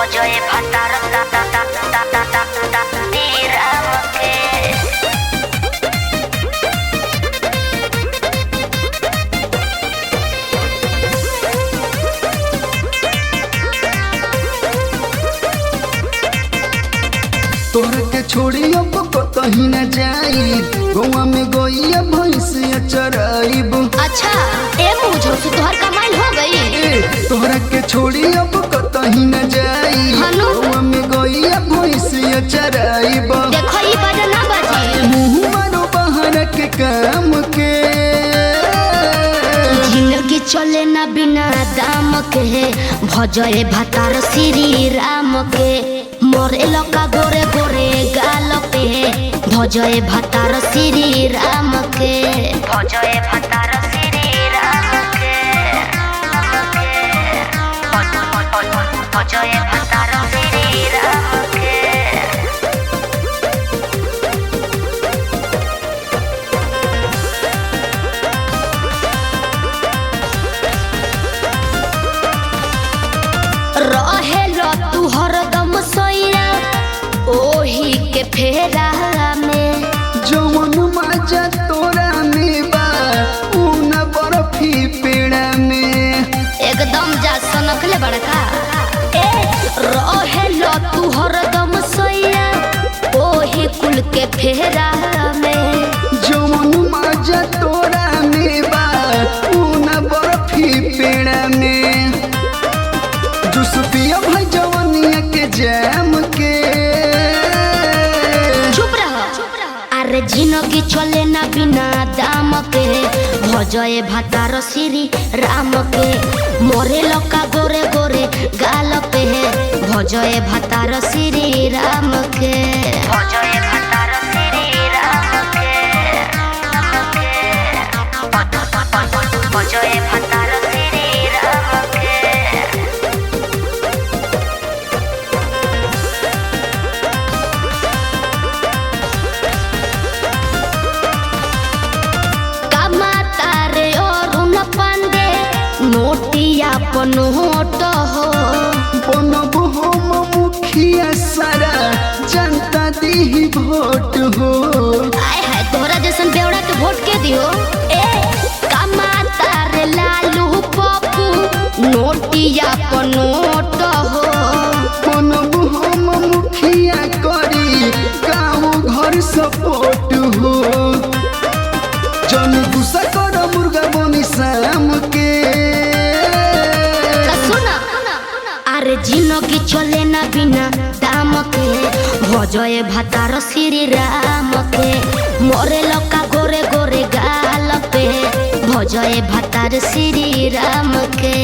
भजए भतार राम के। तोहरा के छोड़ी अब कहीं न जाई, गौवा में गइया भैंसिया चराइब। अच्छा ए मुझो से तोहर कमाई हो गई। तोहरा के छोड़ी अब कहीं न जाई, गौवा में गइया भैंसिया चराइब। देखो ई बजना बाजी मुँह मारो बाहर के काम के। जिंदगी चले ना बिना दाम के, भजए भतार श्री राम के। मोरे लका गोरे गोरे गाल पे, भजए भतार श्री राम के। भजए भतार श्री राम के, भजए भतार श्री राम के। रहेलो तू हरदम सोया ओही के फेरा में। जवन मजा तोरा में बा उ न बर्फी पेड़ा में। एकदम जा सनकले बड़का ए रहेलो तू हरदम सोया ओही कुल के फेरा में। जवन मजा तोरा में बा उ न बर्फी पेड़ा में। जूस पिया भाई जवनिया के जैम के। चुप रहो अरे जिंदगी चले ना बिना दाम के, भजए भतार श्री राम के। मोरे लका गोरे गोरे गाल पे, भजए भतार श्री राम के। भजए भतार श्री राम के, भजए भतार श्री राम के। नोटिया पनोट हो बनब हम मुखिया सारा जनता दी भोट हो। आय हाय तोहरा जैसन बेवड़ा के वोट के दियो। ए कमाता रे लालू पप्पू, नोटिया पनोट हो। बनब हम मुखिया करी गाँव घर सपोर्ट हो। जन गुस्सा कर मुर्गा बनी शाम के। अरे जिंदगी चले ना बिना दाम के, भजए भतार श्री राम के। मोरे लका गोरे गोरे गाल पे, भजए भतार श्री राम के।